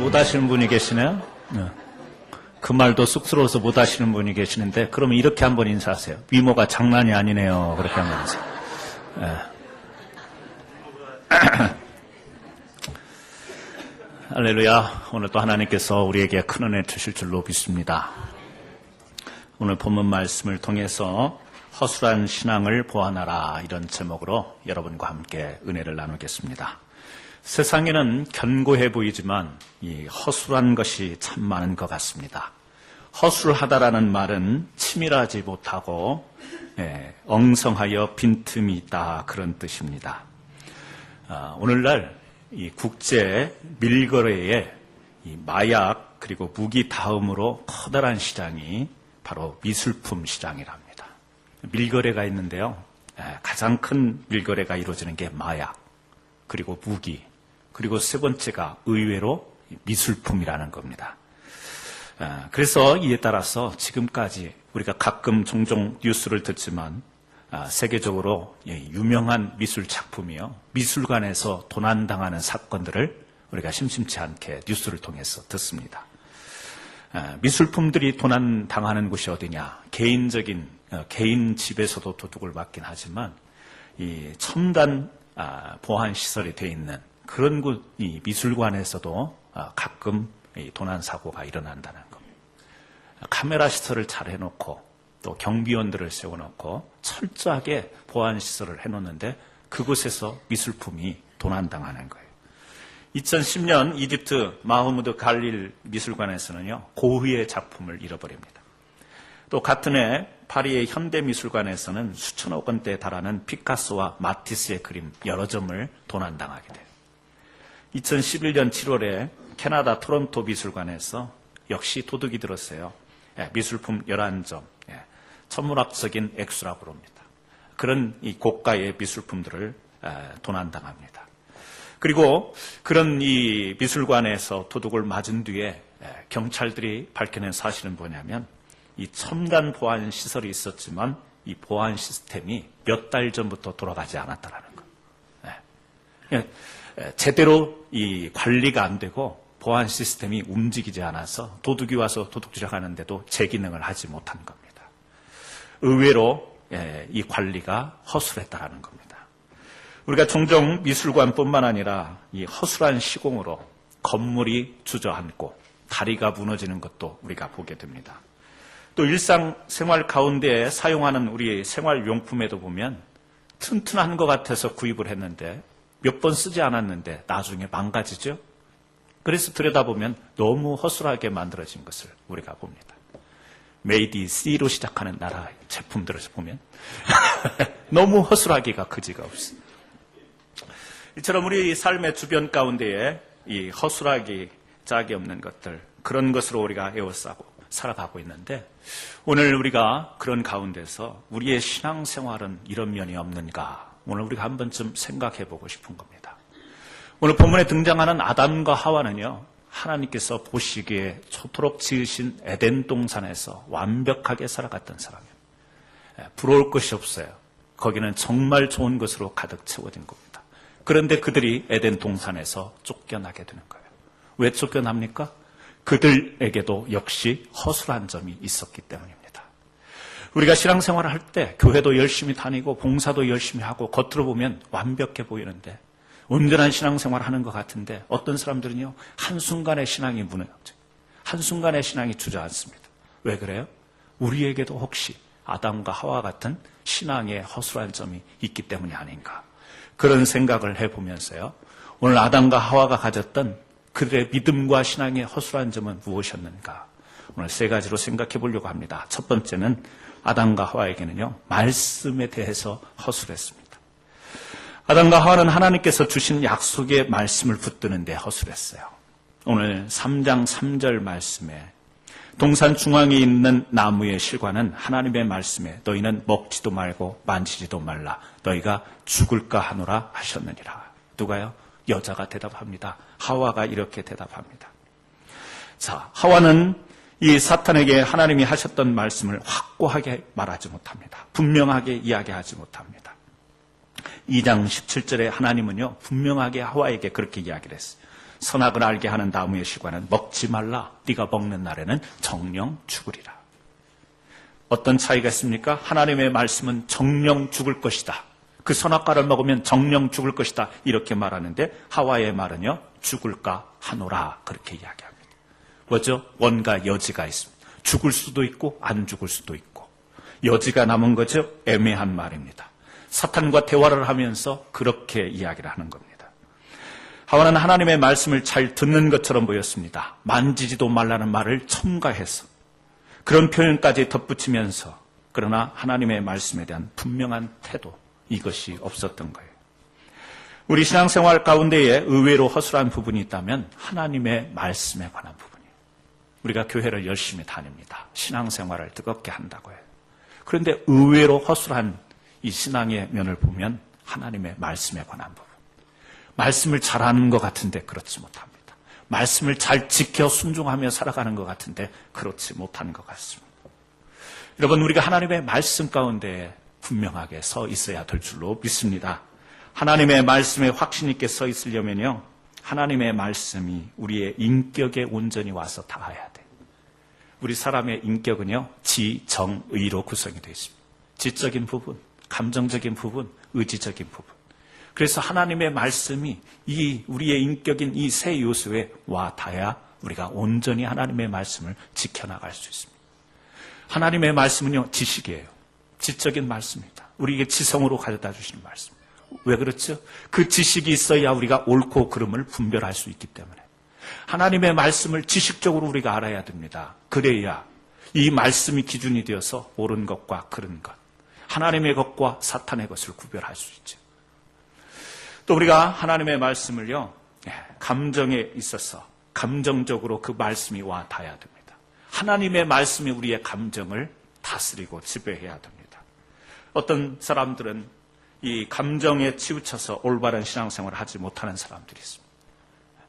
못 하시는 분이 계시네요. 그 말도 쑥스러워서 못 하시는 분이 계시는데, 그러면 이렇게 한번 인사하세요. 미모가 장난이 아니네요. 그렇게 한번 인사. 할렐루야. 오늘 또 하나님께서 우리에게 큰 은혜 주실 줄로 믿습니다. 오늘 본문 말씀을 통해서 허술한 신앙을 보완하라, 이런 제목으로 여러분과 함께 은혜를 나누겠습니다. 세상에는 견고해 보이지만 이 허술한 것이 참 많은 것 같습니다. 허술하다라는 말은 치밀하지 못하고 엉성하여 빈틈이 있다, 그런 뜻입니다. 오늘날 이 국제 밀거래의 이 마약 그리고 무기 다음으로 커다란 시장이 바로 미술품 시장이랍니다. 밀거래가 있는데요, 가장 큰 밀거래가 이루어지는 게 마약, 그리고 무기, 그리고 세 번째가 의외로 미술품이라는 겁니다. 그래서 이에 따라서 지금까지 우리가 가끔 종종 뉴스를 듣지만 세계적으로 유명한 미술 작품이요, 미술관에서 도난당하는 사건들을 우리가 심심치 않게 뉴스를 통해서 듣습니다. 미술품들이 도난당하는 곳이 어디냐? 개인 집에서도 도둑을 맞긴 하지만 이 첨단 보안 시설이 되어 있는 그런 곳, 이 미술관에서도 가끔 이 도난 사고가 일어난다는 겁니다. 카메라 시설을 잘 해놓고 또 경비원들을 세워놓고 철저하게 보안 시설을 해놓는데 그곳에서 미술품이 도난당하는 거예요. 2010년 이집트 마흐무드 갈릴 미술관에서는요, 고흐의 작품을 잃어버립니다. 또 같은 해 파리의 현대미술관에서는 수천억 원대에 달하는 피카소와 마티스의 그림 여러 점을 도난당하게 돼요. 2011년 7월에 캐나다 토론토 미술관에서 역시 도둑이 들었어요. 미술품 11점, 천문학적인 액수라고 합니다. 그런 이 고가의 미술품들을 도난당합니다. 그리고 그런 이 미술관에서 도둑을 맞은 뒤에 경찰들이 밝혀낸 사실은 뭐냐면, 이 첨단 보안 시설이 있었지만 이 보안 시스템이 몇 달 전부터 돌아가지 않았다라는 거예요. 제대로 이 관리가 안 되고 보안 시스템이 움직이지 않아서 도둑이 와서 도둑질을 하는데도 제 기능을 하지 못한 겁니다. 의외로 이 관리가 허술했다라는 겁니다. 우리가 종종 미술관뿐만 아니라 이 허술한 시공으로 건물이 주저앉고 다리가 무너지는 것도 우리가 보게 됩니다. 또 일상생활 가운데 사용하는 우리 생활용품에도 보면 튼튼한 것 같아서 구입을 했는데 몇 번 쓰지 않았는데 나중에 망가지죠. 그래서 들여다보면 너무 허술하게 만들어진 것을 우리가 봅니다. 메이드 C로 시작하는 나라의 제품들을 보면 너무 허술하기가 그지가 없어요. 이처럼 우리 삶의 주변 가운데에 이 허술하기 짝이 없는 것들, 그런 것으로 우리가 에워싸고 살아가고 있는데, 오늘 우리가 그런 가운데서 우리의 신앙생활은 이런 면이 없는가, 오늘 우리가 한 번쯤 생각해 보고 싶은 겁니다. 오늘 본문에 등장하는 아담과 하와는요, 하나님께서 보시기에 초토록 지으신 에덴 동산에서 완벽하게 살아갔던 사람이에요. 부러울 것이 없어요. 거기는 정말 좋은 것으로 가득 채워진 겁니다. 그런데 그들이 에덴 동산에서 쫓겨나게 되는 거예요. 왜 쫓겨납니까? 그들에게도 역시 허술한 점이 있었기 때문입니다. 우리가 신앙생활을 할 때 교회도 열심히 다니고 봉사도 열심히 하고 겉으로 보면 완벽해 보이는데, 온전한 신앙생활을 하는 것 같은데 어떤 사람들은요, 한순간에 신앙이 무너져요. 한순간에 신앙이 주저앉습니다. 왜 그래요? 우리에게도 혹시 아담과 하와 같은 신앙의 허술한 점이 있기 때문이 아닌가, 그런 생각을 해보면서요, 오늘 아담과 하와가 가졌던 그들의 믿음과 신앙의 허술한 점은 무엇이었는가, 오늘 세 가지로 생각해 보려고 합니다. 첫 번째는 아담과 하와에게는요, 말씀에 대해서 허술했습니다. 아담과 하와는 하나님께서 주신 약속의 말씀을 붙드는데 허술했어요. 오늘 3장 3절 말씀에 동산 중앙에 있는 나무의 실과는 하나님의 말씀에 너희는 먹지도 말고 만지지도 말라, 너희가 죽을까 하노라 하셨느니라. 누가요? 여자가 대답합니다. 하와가 이렇게 대답합니다. 자, 하와는 이 사탄에게 하나님이 하셨던 말씀을 확고하게 말하지 못합니다. 분명하게 이야기하지 못합니다. 2장 17절에 하나님은요, 분명하게 하와에게 그렇게 이야기를 했어요. 선악을 알게 하는 나무의 실과는 먹지 말라. 네가 먹는 날에는 정령 죽으리라. 어떤 차이가 있습니까? 하나님의 말씀은 정령 죽을 것이다. 그 선악과를 먹으면 정령 죽을 것이다. 이렇게 말하는데 하와의 말은요. 죽을까 하노라. 그렇게 이야기합니다. 뭐죠? 원과 여지가 있습니다. 죽을 수도 있고 안 죽을 수도 있고 여지가 남은 거죠. 애매한 말입니다. 사탄과 대화를 하면서 그렇게 이야기를 하는 겁니다. 하와는 하나님의 말씀을 잘 듣는 것처럼 보였습니다. 만지지도 말라는 말을 첨가해서 그런 표현까지 덧붙이면서 그러나 하나님의 말씀에 대한 분명한 태도 이것이 없었던 거예요. 우리 신앙생활 가운데에 의외로 허술한 부분이 있다면 하나님의 말씀에 관한 부분이에요. 우리가 교회를 열심히 다닙니다. 신앙생활을 뜨겁게 한다고 해요. 그런데 의외로 허술한 이 신앙의 면을 보면 하나님의 말씀에 관한 부분. 말씀을 잘하는 것 같은데 그렇지 못합니다. 말씀을 잘 지켜 순종하며 살아가는 것 같은데 그렇지 못한 것 같습니다. 여러분, 우리가 하나님의 말씀 가운데 분명하게 서 있어야 될 줄로 믿습니다. 하나님의 말씀에 확신 있게 서 있으려면요, 하나님의 말씀이 우리의 인격에 온전히 와서 닿아야 돼요. 우리 사람의 인격은요, 지, 정, 의로 구성이 되어 있습니다. 지적인 부분, 감정적인 부분, 의지적인 부분. 그래서 하나님의 말씀이 이 우리의 인격인 이 세 요소에 와 닿아야 우리가 온전히 하나님의 말씀을 지켜나갈 수 있습니다. 하나님의 말씀은요, 지식이에요. 지적인 말씀입니다. 우리에게 지성으로 가져다 주시는 말씀. 왜 그렇죠? 그 지식이 있어야 우리가 옳고 그름을 분별할 수 있기 때문에. 하나님의 말씀을 지식적으로 우리가 알아야 됩니다. 그래야 이 말씀이 기준이 되어서 옳은 것과 그른 것, 하나님의 것과 사탄의 것을 구별할 수 있죠. 또 우리가 하나님의 말씀을요, 감정에 있어서 감정적으로 그 말씀이 와 닿아야 됩니다. 하나님의 말씀이 우리의 감정을 다스리고 지배해야 됩니다. 어떤 사람들은 이 감정에 치우쳐서 올바른 신앙생활을 하지 못하는 사람들이 있습니다.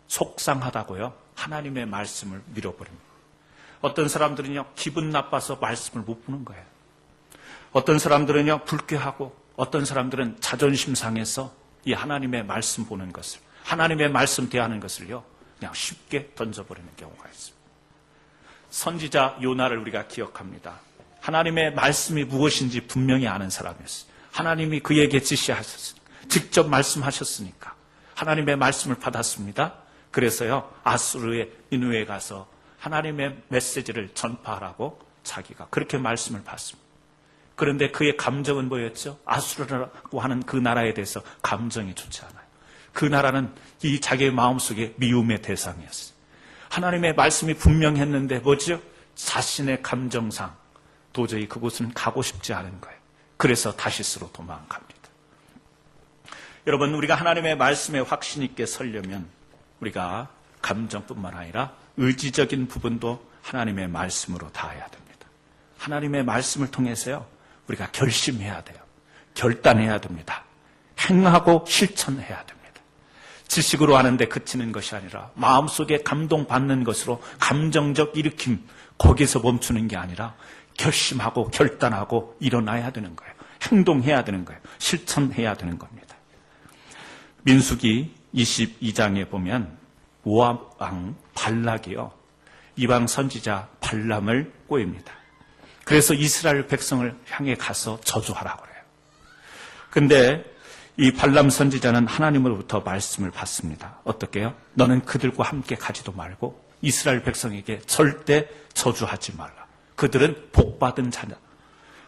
속상하다고요, 하나님의 말씀을 밀어버립니다. 어떤 사람들은요, 기분 나빠서 말씀을 못 보는 거예요. 어떤 사람들은요, 불쾌하고 어떤 사람들은 자존심 상해서 이 하나님의 말씀 보는 것을, 하나님의 말씀 대하는 것을요, 그냥 쉽게 던져버리는 경우가 있습니다. 선지자 요나를 우리가 기억합니다. 하나님의 말씀이 무엇인지 분명히 아는 사람이었어요. 하나님이 그에게 지시하셨으니까, 직접 말씀하셨으니까 하나님의 말씀을 받았습니다. 그래서요, 아수르의 니느웨에 가서 하나님의 메시지를 전파하라고 자기가 그렇게 말씀을 받습니다. 그런데 그의 감정은 뭐였죠? 아수르라고 하는 그 나라에 대해서 감정이 좋지 않아요. 그 나라는 이 자기의 마음속에 미움의 대상이었어요. 하나님의 말씀이 분명했는데 뭐죠? 자신의 감정상 도저히 그곳은 가고 싶지 않은 거예요. 그래서 다시스로 도망갑니다. 여러분, 우리가 하나님의 말씀에 확신 있게 서려면 우리가 감정뿐만 아니라 의지적인 부분도 하나님의 말씀으로 닿아야 됩니다. 하나님의 말씀을 통해서요, 우리가 결심해야 돼요. 결단해야 됩니다. 행하고 실천해야 됩니다. 지식으로 하는데 그치는 것이 아니라 마음속에 감동받는 것으로 감정적 일으킴, 거기서 멈추는 게 아니라 결심하고 결단하고 일어나야 되는 거예요. 행동해야 되는 거예요. 실천해야 되는 겁니다. 민수기 22장에 보면 모압 왕 발락이요, 이방 선지자 발람을 꼬입니다. 그래서 이스라엘 백성을 향해 가서 저주하라고 그래요. 그런데 이 발람 선지자는 하나님으로부터 말씀을 받습니다. 어떻게 해요? 너는 그들과 함께 가지도 말고 이스라엘 백성에게 절대 저주하지 말라. 그들은 복받은 자다.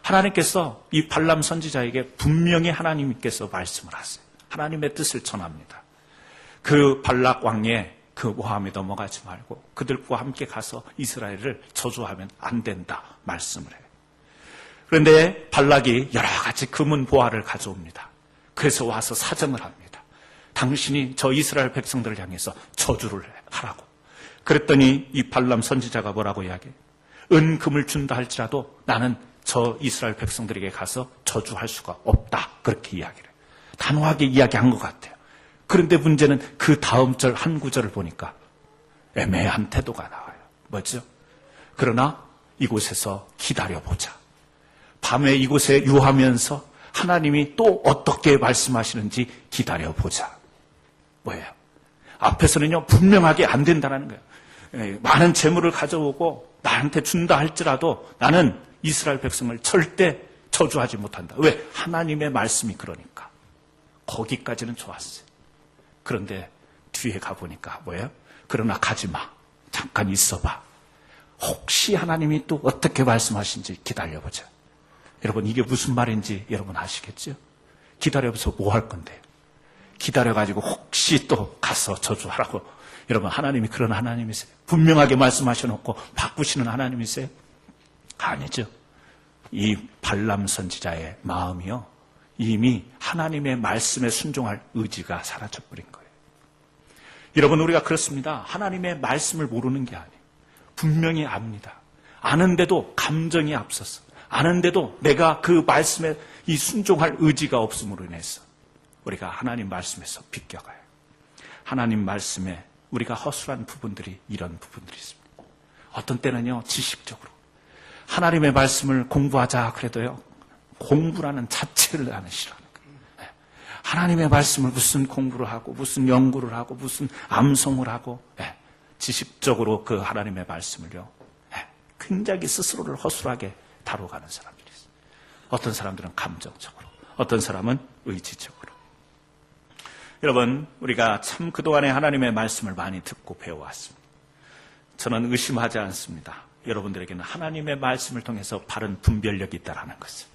하나님께서 이 발람 선지자에게 분명히 하나님께서 말씀을 하세요. 하나님의 뜻을 전합니다. 그 발락 왕의 그 모함에 넘어가지 말고 그들과 함께 가서 이스라엘을 저주하면 안 된다 말씀을 해요. 그런데 발락이 여러 가지 금은 보화를 가져옵니다. 그래서 와서 사정을 합니다. 당신이 저 이스라엘 백성들을 향해서 저주를 하라고. 그랬더니 이 발람 선지자가 뭐라고 이야기해요? 은금을 준다 할지라도 나는 저 이스라엘 백성들에게 가서 저주할 수가 없다. 그렇게 이야기를 해요. 단호하게 이야기한 것 같아요. 그런데 문제는 그 다음 절 한 구절을 보니까 애매한 태도가 나와요. 뭐죠? 그러나 이곳에서 기다려보자. 밤에 이곳에 유하면서 하나님이 또 어떻게 말씀하시는지 기다려보자. 뭐예요? 앞에서는요, 분명하게 안 된다는 거예요. 많은 재물을 가져오고 나한테 준다 할지라도 나는 이스라엘 백성을 절대 저주하지 못한다. 왜? 하나님의 말씀이 그러니까. 거기까지는 좋았어요. 그런데 뒤에 가보니까 뭐예요? 그러나 가지 마. 잠깐 있어봐. 혹시 하나님이 또 어떻게 말씀하신지 기다려보자. 여러분, 이게 무슨 말인지 여러분 아시겠죠? 기다려서 뭐 할 건데요? 기다려가지고 혹시 또 가서 저주하라고. 여러분, 하나님이 그런 하나님이세요? 분명하게 말씀하셔놓고 바꾸시는 하나님이세요? 아니죠. 이 발람 선지자의 마음이요, 이미 하나님의 말씀에 순종할 의지가 사라져버린 거예요. 여러분, 우리가 그렇습니다. 하나님의 말씀을 모르는 게 아니에요. 분명히 압니다. 아는데도 감정이 앞서서, 아는데도 내가 그 말씀에 이 순종할 의지가 없음으로 인해서 우리가 하나님 말씀에서 비껴가요. 하나님 말씀에 우리가 허술한 부분들이 이런 부분들이 있습니다. 어떤 때는요, 지식적으로 하나님의 말씀을 공부하자 그래도요, 공부라는 자체를 나는 싫어하는 거예요. 하나님의 말씀을 무슨 공부를 하고 무슨 연구를 하고 무슨 암송을 하고 지식적으로 그 하나님의 말씀을요, 굉장히 스스로를 허술하게 다뤄가는 사람들이 있어요. 어떤 사람들은 감정적으로, 어떤 사람은 의지적으로. 여러분, 우리가 참 그동안에 하나님의 말씀을 많이 듣고 배워왔습니다. 저는 의심하지 않습니다. 여러분들에게는 하나님의 말씀을 통해서 바른 분별력이 있다는 것을.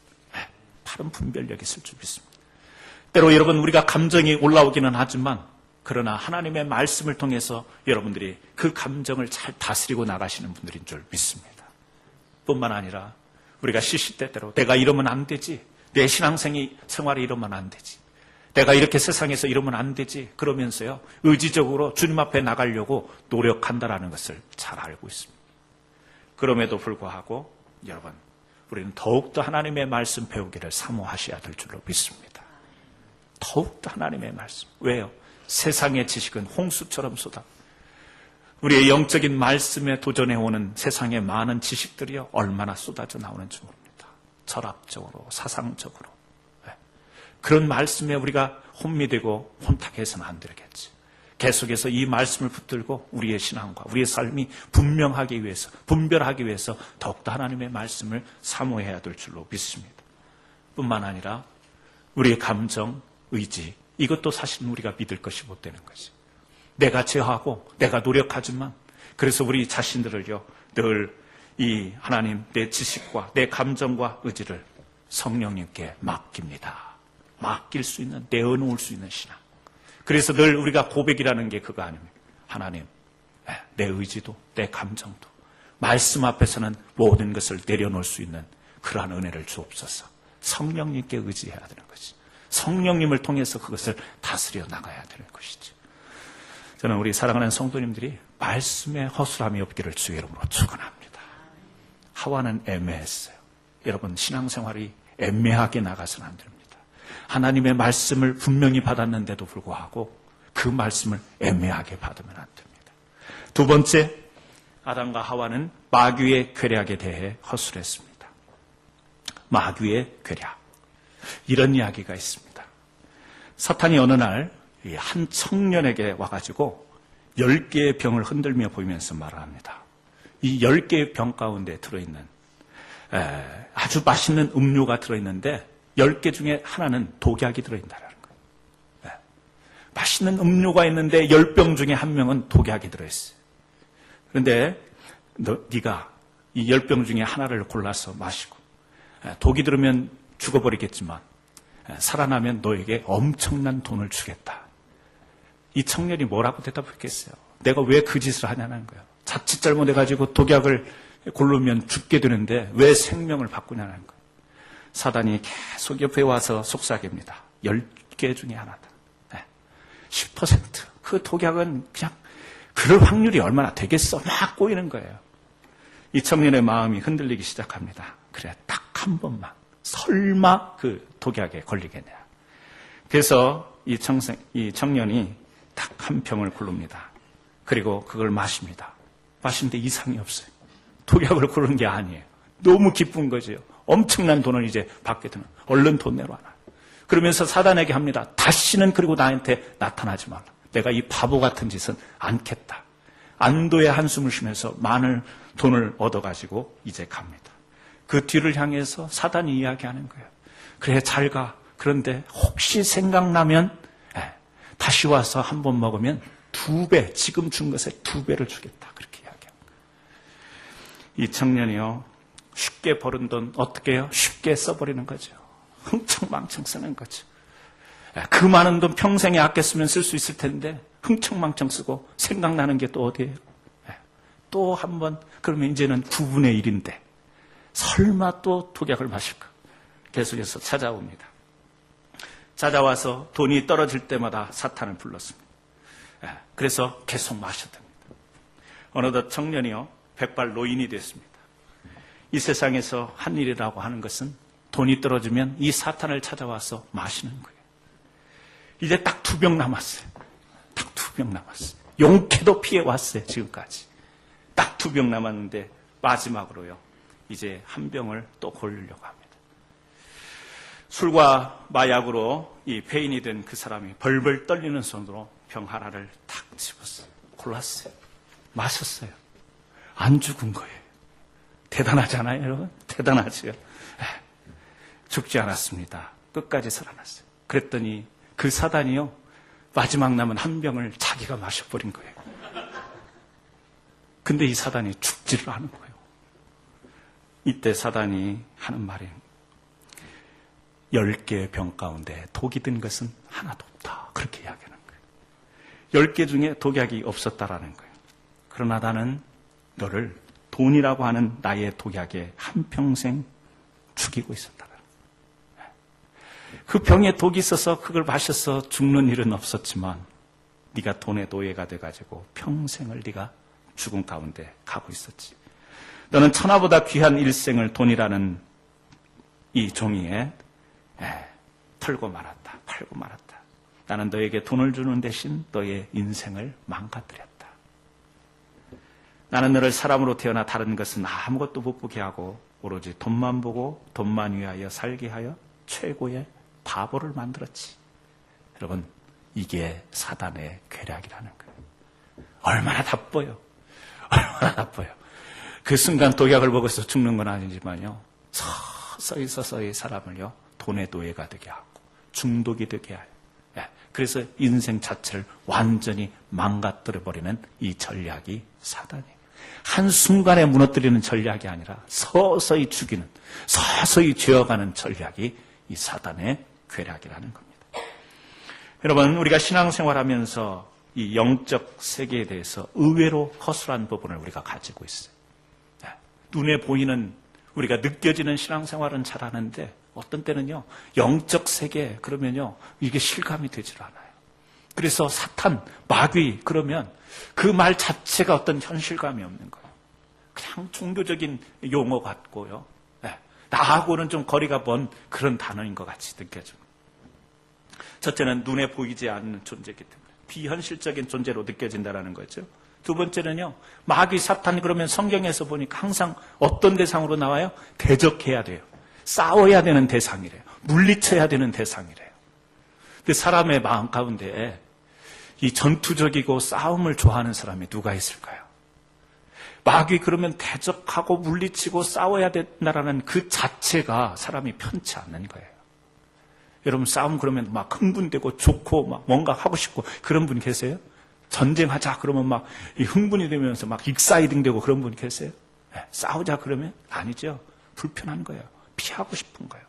바른 분별력이 있을 줄 믿습니다. 때로 여러분, 우리가 감정이 올라오기는 하지만 그러나 하나님의 말씀을 통해서 여러분들이 그 감정을 잘 다스리고 나가시는 분들인 줄 믿습니다. 뿐만 아니라 우리가 시시때때로 내가 이러면 안 되지, 내 신앙생활이 이러면 안 되지, 내가 이렇게 세상에서 이러면 안 되지, 그러면서요, 의지적으로 주님 앞에 나가려고 노력한다는 것을 잘 알고 있습니다. 그럼에도 불구하고 여러분, 우리는 더욱더 하나님의 말씀 배우기를 사모하셔야 될 줄로 믿습니다. 더욱더 하나님의 말씀. 왜요? 세상의 지식은 홍수처럼 쏟아. 우리의 영적인 말씀에 도전해오는 세상의 많은 지식들이요, 얼마나 쏟아져 나오는지 모릅니다. 철학적으로, 사상적으로. 그런 말씀에 우리가 혼미되고 혼탁해서는 안 되겠지. 계속해서 이 말씀을 붙들고 우리의 신앙과 우리의 삶이 분명하기 위해서, 분별하기 위해서 더욱더 하나님의 말씀을 사모해야 될 줄로 믿습니다. 뿐만 아니라 우리의 감정, 의지, 이것도 사실은 우리가 믿을 것이 못 되는 거지. 내가 제어하고 내가 노력하지만, 그래서 우리 자신들을요, 늘 이 하나님, 내 지식과 내 감정과 의지를 성령님께 맡깁니다. 맡길 수 있는, 내어놓을 수 있는 신앙. 그래서 늘 우리가 고백이라는 게 그거 아닙니까? 하나님, 내 의지도, 내 감정도 말씀 앞에서는 모든 것을 내려놓을 수 있는 그러한 은혜를 주옵소서. 성령님께 의지해야 되는 것이, 성령님을 통해서 그것을 다스려 나가야 되는 것이죠. 저는 우리 사랑하는 성도님들이 말씀에 허술함이 없기를 주의 이름으로 축원합니다. 하와는 애매했어요. 여러분, 신앙생활이 애매하게 나가서는 안 됩니다. 하나님의 말씀을 분명히 받았는데도 불구하고 그 말씀을 애매하게 받으면 안 됩니다. 두 번째, 아담과 하와는 마귀의 괴략에 대해 허술했습니다. 마귀의 괴략. 이런 이야기가 있습니다. 사탄이 어느 날 한 청년에게 와가지고 10개의 병을 흔들며 보이면서 말을 합니다. 이 10개의 병 가운데 들어있는 아주 맛있는 음료가 들어있는데 10개 중에 하나는 독약이 들어있다는 거예요. 맛있는 음료가 있는데 10병 중에 한 명은 독약이 들어있어요. 그런데 네가 이 10병 중에 하나를 골라서 마시고 독이 들으면 죽어버리겠지만 살아나면 너에게 엄청난 돈을 주겠다. 이 청년이 뭐라고 대답했겠어요? 내가 왜 그 짓을 하냐는 거예요. 자칫 잘못해가지고 독약을 고르면 죽게 되는데 왜 생명을 바꾸냐는 거예요. 사단이 계속 옆에 와서 속삭입니다. 10개 중에 하나다. 10%. 그 독약은 그냥 그럴 확률이 얼마나 되겠어? 막 꼬이는 거예요. 이 청년의 마음이 흔들리기 시작합니다. 그래, 딱 한 번만. 설마 그 독약에 걸리겠냐. 그래서 이 청년이 딱 한 병을 고릅니다. 그리고 그걸 마십니다. 마시는데 이상이 없어요. 독약을 고르는 게 아니에요. 너무 기쁜 거죠. 엄청난 돈을 이제 받게 되는. 얼른 돈 내놔라. 그러면서 사단에게 합니다. 다시는 그리고 나한테 나타나지 말라. 내가 이 바보 같은 짓은 않겠다. 안도의 한숨을 쉬면서 많은 돈을 얻어가지고 이제 갑니다. 그 뒤를 향해서 사단이 이야기하는 거예요. 그래, 잘 가. 그런데 혹시 생각나면 다시 와서 한 번 먹으면 2배, 지금 준 것에 2배를 주겠다. 그렇게 이야기합니다. 이 청년이요, 쉽게 벌은 돈 어떻게 해요? 쉽게 써버리는 거죠. 흥청망청 쓰는 거죠. 그 많은 돈 평생에 아껴 쓰면 쓸 수 있을 텐데 흥청망청 쓰고 생각나는 게 또 어디예요? 또 한 번, 그러면 이제는 9분의 1인데 설마 또 독약을 마실까? 계속해서 찾아옵니다. 찾아와서 돈이 떨어질 때마다 사탄을 불렀습니다. 그래서 계속 마셨답니다. 어느덧 청년이요, 백발 노인이 됐습니다. 이 세상에서 한 일이라고 하는 것은 돈이 떨어지면 이 사탄을 찾아와서 마시는 거예요. 이제 딱 2병 남았어요. 딱 2병 남았어요. 용케도 피해왔어요, 지금까지. 딱 2병 남았는데 마지막으로요, 이제 한 병을 또 고르려고 합니다. 술과 마약으로 이 폐인이 된 그 사람이 벌벌 떨리는 손으로 병 하나를 탁 집었어요. 골랐어요. 마셨어요. 안 죽은 거예요. 대단하잖아요, 여러분? 대단하죠. 죽지 않았습니다. 끝까지 살아났어요. 그랬더니 그 사단이요, 마지막 남은 한 병을 자기가 마셔버린 거예요. 근데 이 사단이 죽지를 않은 거예요. 이때 사단이 하는 말이 10개의 병 가운데 독이 든 것은 하나도 없다. 그렇게 이야기하는 거예요. 10개 중에 독약이 없었다라는 거예요. 그러나 나는 너를 돈이라고 하는 나의 독약에 한평생 죽이고 있었다라는 거예요. 그 병에 독이 있어서 그걸 마셔서 죽는 일은 없었지만 네가 돈의 노예가 돼가지고 평생을 네가 죽음 가운데 가고 있었지. 너는 천하보다 귀한 일생을 돈이라는 이 종이에 털고 말았다. 팔고 말았다. 나는 너에게 돈을 주는 대신 너의 인생을 망가뜨렸다. 나는 너를 사람으로 태어나 다른 것은 아무것도 못 보게 하고 오로지 돈만 보고 돈만 위하여 살게 하여 최고의 바보를 만들었지. 여러분, 이게 사단의 괴략이라는 거예요. 얼마나 나빠요. 얼마나 나빠요. 그 순간 독약을 먹어서 죽는 건 아니지만요, 서서히 사람을요, 돈의 노예가 되게 하고 중독이 되게 하여, 그래서 인생 자체를 완전히 망가뜨려버리는 이 전략이 사단이에요. 한순간에 무너뜨리는 전략이 아니라 서서히 죽이는, 서서히 죄어가는 전략이 이 사단의 괴략이라는 겁니다. 여러분, 우리가 신앙생활하면서 이 영적 세계에 대해서 의외로 허술한 부분을 우리가 가지고 있어요. 눈에 보이는, 우리가 느껴지는 신앙생활은 잘하는데 어떤 때는요, 영적 세계 그러면요, 이게 실감이 되질 않아요. 그래서 사탄, 마귀 그러면 그 말 자체가 어떤 현실감이 없는 거예요. 그냥 종교적인 용어 같고요. 나하고는 좀 거리가 먼 그런 단어인 것 같이 느껴져요. 첫째는 눈에 보이지 않는 존재이기 때문에 비현실적인 존재로 느껴진다는 거죠. 두 번째는요, 마귀 사탄 그러면 성경에서 보니까 항상 어떤 대상으로 나와요? 대적해야 돼요. 싸워야 되는 대상이래요. 물리쳐야 되는 대상이래요. 근데 사람의 마음 가운데 이 전투적이고 싸움을 좋아하는 사람이 누가 있을까요? 마귀 그러면 대적하고 물리치고 싸워야 된다라는 그 자체가 사람이 편치 않는 거예요. 여러분, 싸움 그러면 막 흥분되고 좋고 막 뭔가 하고 싶고 그런 분 계세요? 전쟁하자 그러면 막 흥분이 되면서 막 익사이딩 되고 그런 분 계세요? 싸우자 그러면 아니죠. 불편한 거예요. 피하고 싶은 거예요.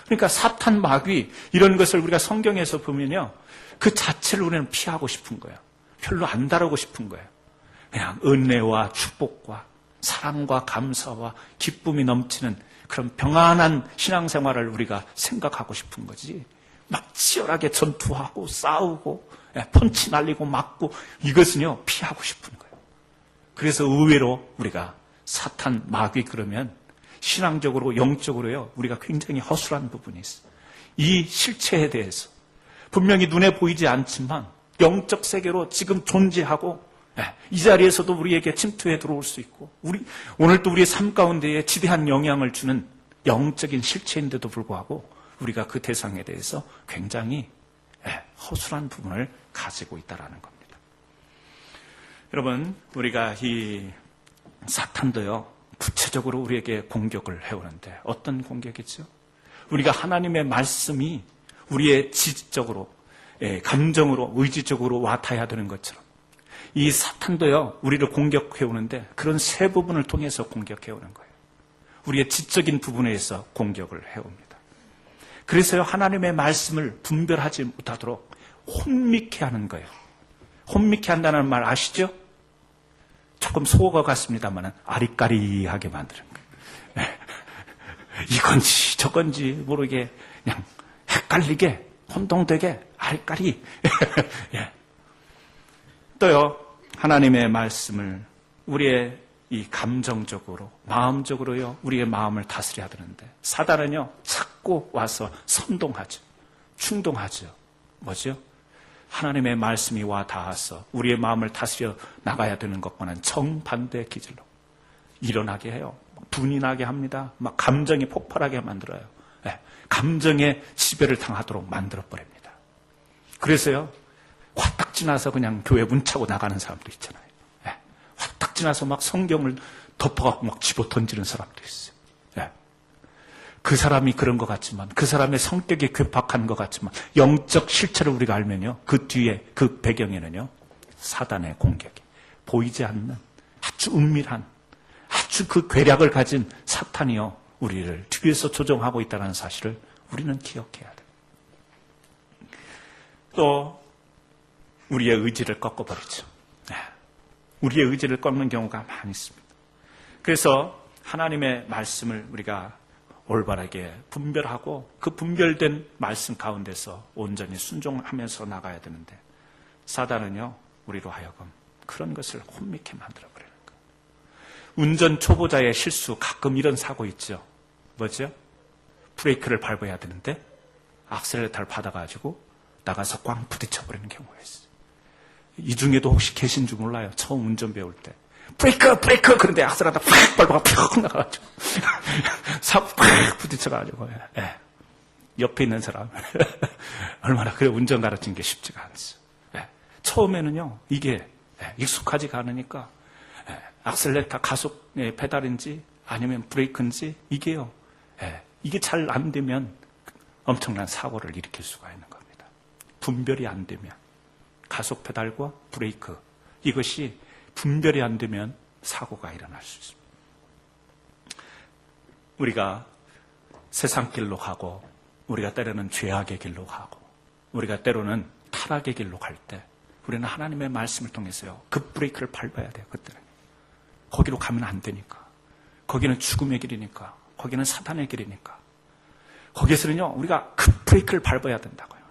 그러니까 사탄, 마귀 이런 것을 우리가 성경에서 보면요, 그 자체를 우리는 피하고 싶은 거예요. 별로 안 다루고 싶은 거예요. 그냥 은혜와 축복과 사랑과 감사와 기쁨이 넘치는 그런 평안한 신앙생활을 우리가 생각하고 싶은 거지, 막 치열하게 전투하고 싸우고 펀치 날리고 맞고 이것은요, 피하고 싶은 거예요. 그래서 의외로 우리가 사탄, 마귀 그러면 신앙적으로 영적으로요, 우리가 굉장히 허술한 부분이 있어요. 이 실체에 대해서 분명히 눈에 보이지 않지만 영적 세계로 지금 존재하고 이 자리에서도 우리에게 침투해 들어올 수 있고 오늘도 우리의 삶 가운데에 지대한 영향을 주는 영적인 실체인데도 불구하고 우리가 그 대상에 대해서 굉장히 허술한 부분을 가지고 있다라는 겁니다. 여러분, 우리가 이 사탄도요, 구체적으로 우리에게 공격을 해오는데 어떤 공격이죠? 우리가 하나님의 말씀이 우리의 지적으로, 감정으로, 의지적으로 와닿아야 되는 것처럼 이 사탄도요, 우리를 공격해오는데 그런 세 부분을 통해서 공격해오는 거예요. 우리의 지적인 부분에서 공격을 해옵니다. 그래서요, 하나님의 말씀을 분별하지 못하도록 혼미케 하는 거예요. 혼미케 한다는 말 아시죠? 조금 속어 같습니다만 아리까리하게 만드는 거예요. 이건지 저건지 모르게 그냥 헷갈리게 혼동되게 아리까리. 예. 또요, 하나님의 말씀을 우리의 이 감정적으로, 마음적으로요, 우리의 마음을 다스려야 되는데 사단은요, 자꾸 와서 선동하죠. 충동하죠. 뭐죠? 하나님의 말씀이 와 닿아서 우리의 마음을 다스려 나가야 되는 것과는 정반대의 기질로 일어나게 해요. 분이 나게 합니다. 막 감정이 폭발하게 만들어요. 감정의 지배를 당하도록 만들어버립니다. 그래서요, 화딱 지나서 그냥 교회 문 차고 나가는 사람도 있잖아요. 화딱 지나서 막 성경을 덮어갖고 막 집어 던지는 사람도 있어요. 그 사람이 그런 것 같지만, 그 사람의 성격이 괴팍한 것 같지만, 영적 실체를 우리가 알면요, 그 뒤에, 그 배경에는요, 사단의 공격이 보이지 않는 아주 은밀한, 아주 그 괴력을 가진 사탄이요, 우리를 뒤에서 조종하고 있다는 사실을 우리는 기억해야 돼요. 또 우리의 의지를 꺾어버리죠. 우리의 의지를 꺾는 경우가 많이 있습니다. 그래서 하나님의 말씀을 우리가 올바르게 분별하고 그 분별된 말씀 가운데서 온전히 순종하면서 나가야 되는데 사단은요, 우리로 하여금 그런 것을 혼미케 만들어버리는 거예요. 운전 초보자의 실수, 가끔 이런 사고 있죠. 뭐죠? 브레이크를 밟아야 되는데 악셀레터를 받아가지고 나가서 꽝 부딪혀버리는 경우가 있어요. 이 중에도 혹시 계신지 몰라요. 처음 운전 배울 때 브레이크 그런데 악셀레터 팍 밟아가 팍 나가가지고 싹 팍 부딪혀가지고 옆에 있는 사람 얼마나 그래, 운전 가르치는 게 쉽지가 않죠. 처음에는요, 이게 익숙하지가 않으니까 악셀레터 가속 페달인지 아니면 브레이크인지 이게요, 이게 잘 안 되면 엄청난 사고를 일으킬 수가 있는 겁니다. 분별이 안 되면 가속 페달과 브레이크, 이것이 분별이 안 되면 사고가 일어날 수 있습니다. 우리가 세상 길로 가고, 우리가 때로는 죄악의 길로 가고, 우리가 때로는 타락의 길로 갈 때 우리는 하나님의 말씀을 통해서요, 그 브레이크를 밟아야 돼요. 그때는 거기로 가면 안 되니까. 거기는 죽음의 길이니까, 거기는 사탄의 길이니까, 거기에서는요, 우리가 그 브레이크를 밟아야 된다고요.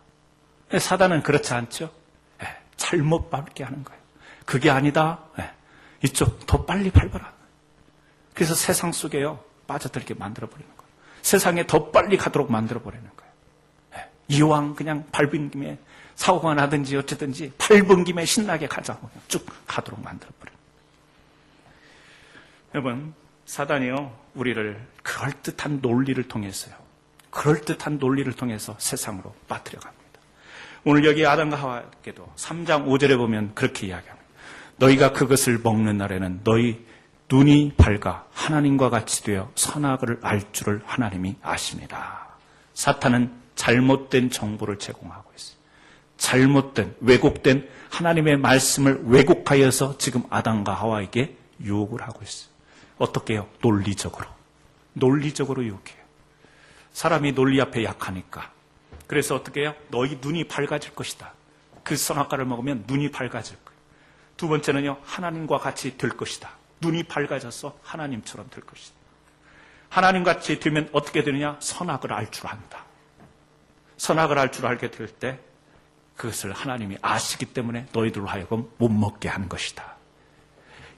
사단은 그렇지 않죠? 잘못 밟게 하는 거예요. 그게 아니다. 이쪽 더 빨리 밟아라. 그래서 세상 속에요, 빠져들게 만들어버리는 거예요. 세상에 더 빨리 가도록 만들어버리는 거예요. 이왕 그냥 밟은 김에 사고가 나든지 어쨌든지 밟은 김에 신나게 가자고 쭉 가도록 만들어버려요. 여러분, 사단이요, 우리를 그럴듯한 논리를 통해서요, 그럴듯한 논리를 통해서 세상으로 빠뜨려 갑니다. 오늘 여기 아담과 하와에게도 3장 5절에 보면 그렇게 이야기합니다. 너희가 그것을 먹는 날에는 너희 눈이 밝아 하나님과 같이 되어 선악을 알 줄을 하나님이 아십니다. 사탄은 잘못된 정보를 제공하고 있어요. 잘못된, 왜곡된 하나님의 말씀을 왜곡하여서 지금 아담과 하와에게 유혹을 하고 있어요. 어떻게 해요? 논리적으로 유혹해요. 사람이 논리 앞에 약하니까. 그래서 어떻게 해요? 너희 눈이 밝아질 것이다. 그 선악과를 먹으면 눈이 밝아질 거예요. 두 번째는요, 하나님과 같이 될 것이다. 눈이 밝아져서 하나님처럼 될 것이다. 하나님같이 되면 어떻게 되느냐? 선악을 알 줄 안다. 선악을 알 줄 알게 될 때 그것을 하나님이 아시기 때문에 너희들로 하여금 못 먹게 하는 것이다.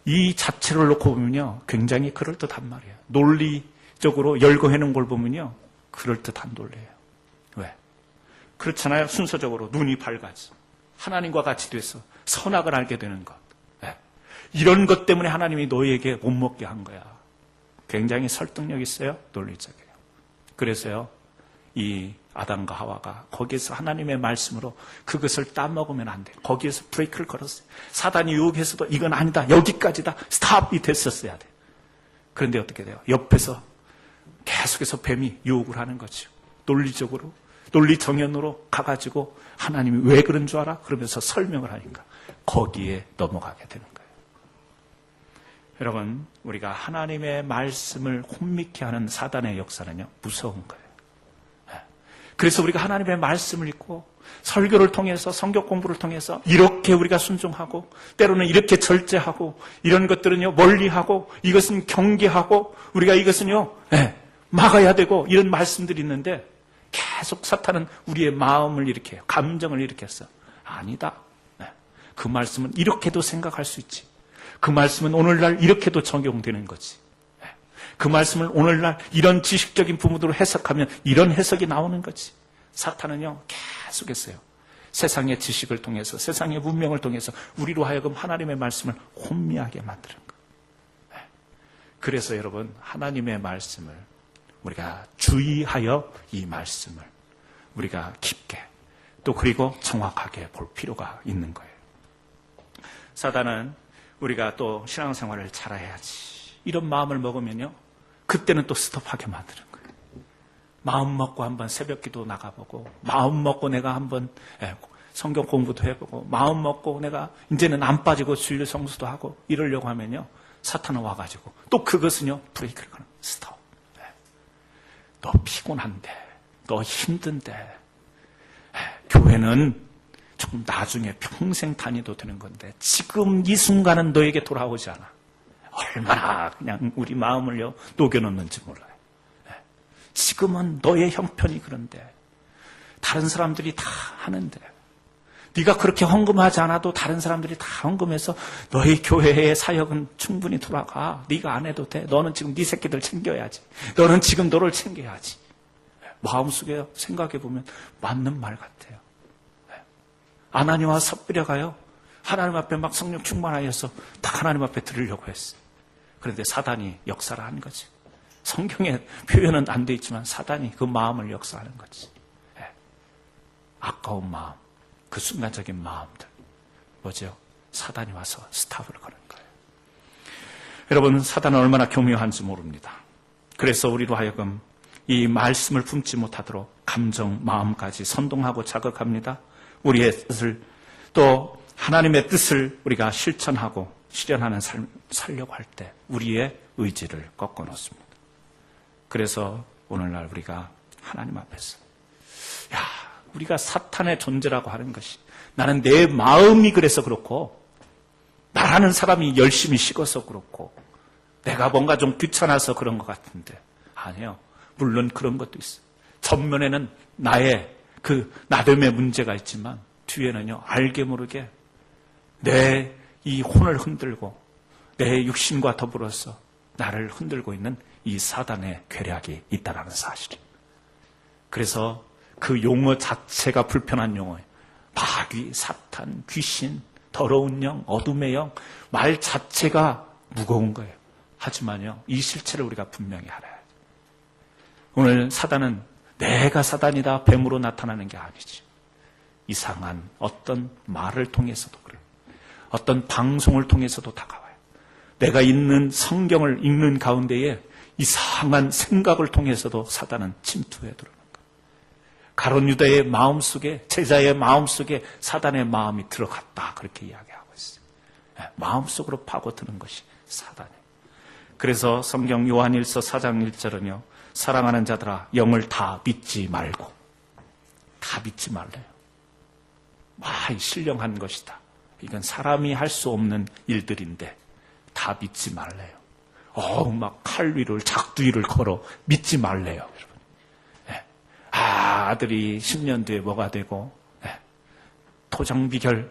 이 자체를 놓고 보면요, 굉장히 그럴듯한 말이에요. 논리적으로 열거해놓은 걸 보면요, 그럴듯한 논리예요. 왜? 그렇잖아요. 순서적으로 눈이 밝아져 하나님과 같이 돼서 선악을 알게 되는 것. 이런 것 때문에 하나님이 너희에게 못 먹게 한 거야. 굉장히 설득력 있어요. 논리적이에요. 그래서요, 이 아담과 하와가 거기에서 하나님의 말씀으로 그것을 따먹으면 안 돼. 거기에서 브레이크를 걸었어요. 사단이 유혹해서도 이건 아니다. 여기까지다. 스탑이 됐었어야 돼. 그런데 어떻게 돼요? 옆에서 계속해서 뱀이 유혹을 하는 거죠. 논리적으로, 논리 정연으로 가가지고 하나님이 왜 그런 줄 알아? 그러면서 설명을 하니까 거기에 넘어가게 되는 거예요. 여러분, 우리가 하나님의 말씀을 혼미케 하는 사단의 역사는요, 무서운 거예요. 그래서 우리가 하나님의 말씀을 읽고 설교를 통해서 성경 공부를 통해서 이렇게 우리가 순종하고 때로는 이렇게 절제하고 이런 것들은요 멀리하고 이것은 경계하고 우리가 이것은요 막아야 되고 이런 말씀들이 있는데 계속 사탄은 우리의 마음을 일으켜요. 감정을 일으켰어. 아니다. 그 말씀은 이렇게도 생각할 수 있지. 그 말씀은 오늘날 이렇게도 적용되는 거지. 그 말씀을 오늘날 이런 지식적인 부분으로 해석하면 이런 해석이 나오는 거지. 사탄은요 계속했어요. 세상의 지식을 통해서 세상의 문명을 통해서 우리로 하여금 하나님의 말씀을 혼미하게 만드는 거예요. 그래서 여러분 하나님의 말씀을 우리가 주의하여 이 말씀을 우리가 깊게 또 그리고 정확하게 볼 필요가 있는 거예요. 사단은 우리가 또 신앙생활을 잘해야지 이런 마음을 먹으면요 그때는 또 스톱하게 만드는 거예요. 마음 먹고 한번 새벽기도 나가보고 마음 먹고 내가 한번 성경 공부도 해보고 마음 먹고 내가 이제는 안 빠지고 주일 성수도 하고 이러려고 하면요 사탄은 와가지고 또 그것은요 브레이크를 거는 스톱. 너 피곤한데 너 힘든데 교회는 조금 나중에 평생 다니도 되는 건데 지금 이 순간은 너에게 돌아오지 않아. 얼마나 그냥 우리 마음을요 녹여놓는지 몰라요. 지금은 너의 형편이 그런데 다른 사람들이 다 하는데 네가 그렇게 헌금하지 않아도 다른 사람들이 다 헌금해서 너의 교회의 사역은 충분히 돌아가. 네가 안 해도 돼. 너는 지금 네 새끼들 챙겨야지. 너는 지금 너를 챙겨야지. 마음속에 생각해보면 맞는 말 같아요. 아나니와 삽비라가요 하나님 앞에 막 성령 충만하여서 딱 하나님 앞에 드리려고 했어요. 그런데 사단이 역사를 한 거지. 성경에 표현은 안 돼 있지만 사단이 그 마음을 역사하는 거지. 아까운 마음, 그 순간적인 마음들 뭐죠? 사단이 와서 스탑을 거는 거예요. 여러분 사단은 얼마나 교묘한지 모릅니다. 그래서 우리로 하여금 이 말씀을 품지 못하도록 감정, 마음까지 선동하고 자극합니다. 우리의 뜻을 또 하나님의 뜻을 우리가 실천하고 실현하는 삶 살려고 할 때 우리의 의지를 꺾어 놓습니다. 그래서 오늘날 우리가 하나님 앞에서 우리가 사탄의 존재라고 하는 것이 나는 내 마음이 그래서 그렇고 나라는 사람이 열심히 식어서 그렇고 내가 뭔가 좀 귀찮아서 그런 것 같은데 아니요. 물론 그런 것도 있어요. 전면에는 나의 그 나됨의 문제가 있지만 뒤에는요 알게 모르게 내 이 혼을 흔들고 내 육신과 더불어서 나를 흔들고 있는 이 사단의 괴략이 있다는 사실이에요. 그래서 그 용어 자체가 불편한 용어예요. 마귀, 사탄, 귀신, 더러운 영, 어둠의 영 말 자체가 무거운 거예요. 하지만요 이 실체를 우리가 분명히 알아야 돼요. 오늘 사단은 내가 사단이다 뱀으로 나타나는 게 아니지. 이상한 어떤 말을 통해서도 그래요. 어떤 방송을 통해서도 다가와요. 내가 있는 성경을 읽는 가운데에 이상한 생각을 통해서도 사단은 침투해 들어오는 거예요. 가룟 유다의 마음속에 제자의 마음속에 사단의 마음이 들어갔다 그렇게 이야기하고 있어요. 마음속으로 파고드는 것이 사단이에요. 그래서 성경 요한일서 4장 1절은요. 사랑하는 자들아 영을 다 믿지 말고 다 믿지 말래요. 신령한 것이다. 이건 사람이 할 수 없는 일들인데 다 믿지 말래요. 막 칼 위를 작두위를 걸어 믿지 말래요. 여러분. 아들이 10년 뒤에 뭐가 되고 토정비결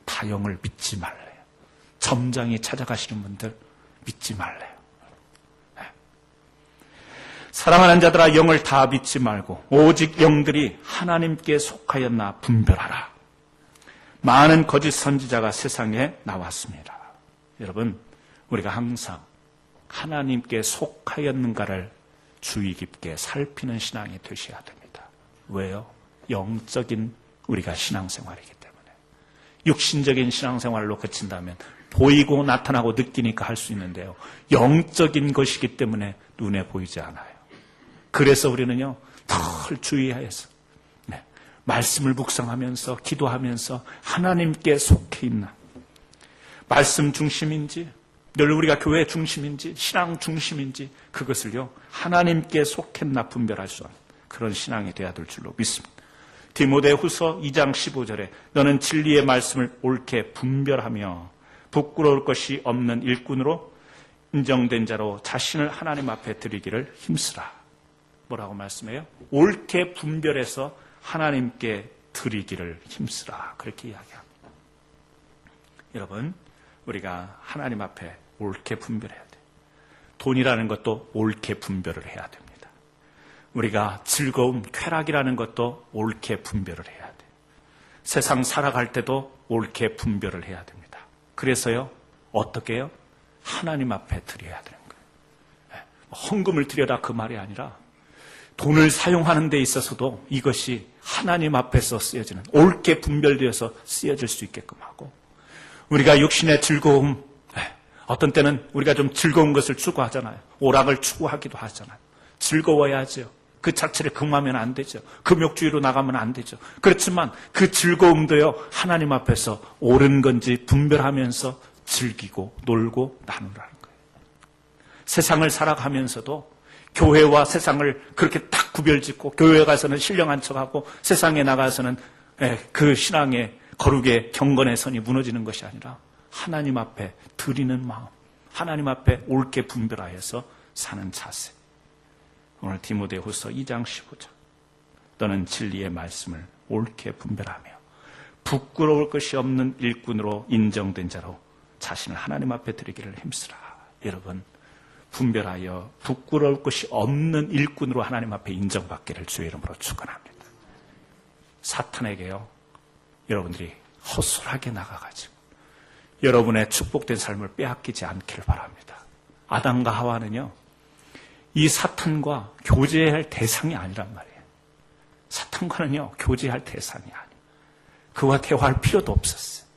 다 영을 믿지 말래요. 점장이 찾아가시는 분들 믿지 말래요. 사랑하는 자들아 영을 다 믿지 말고 오직 영들이 하나님께 속하였나 분별하라. 많은 거짓 선지자가 세상에 나왔습니다. 여러분 우리가 항상 하나님께 속하였는가를 주의 깊게 살피는 신앙이 되셔야 됩니다. 왜요? 영적인 우리가 신앙생활이기 때문에. 육신적인 신앙생활로 그친다면 보이고 나타나고 느끼니까 할 수 있는데요. 영적인 것이기 때문에 눈에 보이지 않아요. 그래서 우리는요, 덜 주의하여서 말씀을 묵상하면서 기도하면서 하나님께 속해 있나, 말씀 중심인지 늘 우리가 교회 중심인지 신앙 중심인지 그것을요 하나님께 속했나 분별할 수 없는 그런 신앙이 되어야 될 줄로 믿습니다. 디모데후서 2장 15절에 너는 진리의 말씀을 옳게 분별하며 부끄러울 것이 없는 일꾼으로 인정된 자로 자신을 하나님 앞에 드리기를 힘쓰라. 뭐라고 말씀해요? 옳게 분별해서 하나님께 드리기를 힘쓰라. 그렇게 이야기합니다. 여러분, 우리가 하나님 앞에 옳게 분별해야 돼요. 돈이라는 것도 옳게 분별을 해야 됩니다. 우리가 즐거움, 쾌락이라는 것도 옳게 분별을 해야 돼요. 세상 살아갈 때도 옳게 분별을 해야 됩니다. 그래서요, 어떻게 해요? 하나님 앞에 드려야 되는 거예요. 헌금을 드려라 그 말이 아니라 돈을 사용하는 데 있어서도 이것이 하나님 앞에서 쓰여지는, 옳게 분별되어서 쓰여질 수 있게끔 하고, 우리가 육신의 즐거움, 어떤 때는 우리가 좀 즐거운 것을 추구하잖아요. 오락을 추구하기도 하잖아요. 즐거워야죠. 그 자체를 금하면 안 되죠. 금욕주의로 나가면 안 되죠. 그렇지만 그 즐거움도요, 하나님 앞에서 옳은 건지 분별하면서 즐기고 놀고 나누라는 거예요. 세상을 살아가면서도 교회와 세상을 그렇게 딱 구별짓고, 교회에 가서는 신령한 척하고 세상에 나가서는 그 신앙의 거룩의 경건의 선이 무너지는 것이 아니라 하나님 앞에 드리는 마음, 하나님 앞에 옳게 분별하여서 사는 자세. 오늘 디모데후서 2장 15절 너는 진리의 말씀을 옳게 분별하며 부끄러울 것이 없는 일꾼으로 인정된 자로 자신을 하나님 앞에 드리기를 힘쓰라. 여러분, 분별하여 부끄러울 것이 없는 일꾼으로 하나님 앞에 인정받기를 주의 이름으로 축원합니다. 사탄에게요, 여러분들이 허술하게 나가가지고 여러분의 축복된 삶을 빼앗기지 않기를 바랍니다. 아담과 하와는요, 이 사탄과 교제할 대상이 아니란 말이에요. 사탄과는요, 교제할 대상이 아니에요. 그와 대화할 필요도 없었어요.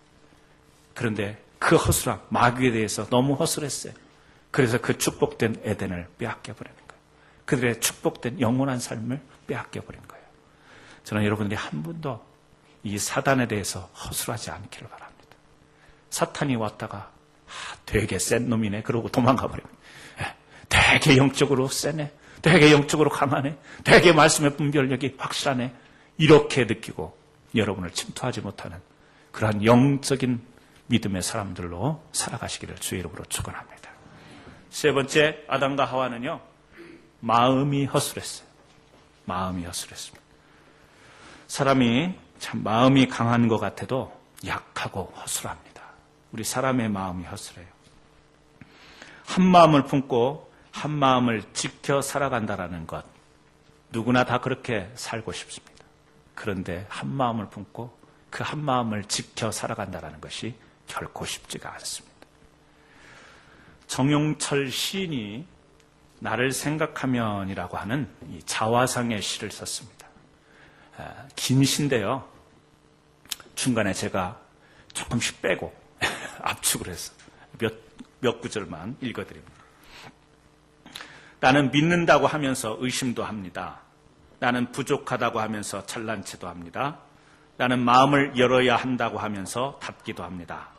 그런데 그 허술함, 마귀에 대해서 너무 허술했어요. 그래서 그 축복된 에덴을 빼앗겨버리는 거예요. 그들의 축복된 영원한 삶을 빼앗겨버린 거예요. 저는 여러분들이 한 번도 이 사단에 대해서 허술하지 않기를 바랍니다. 사탄이 왔다가 되게 센 놈이네 그러고 도망가 버립니다. 되게 영적으로 세네, 되게 영적으로 강하네, 되게 말씀의 분별력이 확실하네, 이렇게 느끼고 여러분을 침투하지 못하는 그러한 영적인 믿음의 사람들로 살아가시기를 주의 이름으로 축원합니다. 세 번째, 아담과 하와는요, 마음이 허술했어요. 마음이 허술했습니다. 사람이 참 마음이 강한 것 같아도 약하고 허술합니다. 우리 사람의 마음이 허술해요. 한 마음을 품고 한 마음을 지켜 살아간다라는 것, 누구나 다 그렇게 살고 싶습니다. 그런데 한 마음을 품고 그 한 마음을 지켜 살아간다라는 것이 결코 쉽지가 않습니다. 정용철 시인이 나를 생각하면이라고 하는 이 자화상의 시를 썼습니다. 긴 시인데요, 중간에 제가 조금씩 빼고 압축을 해서 몇 구절만 읽어드립니다. 나는 믿는다고 하면서 의심도 합니다. 나는 부족하다고 하면서 잘난 체도 합니다. 나는 마음을 열어야 한다고 하면서 닫기도 합니다.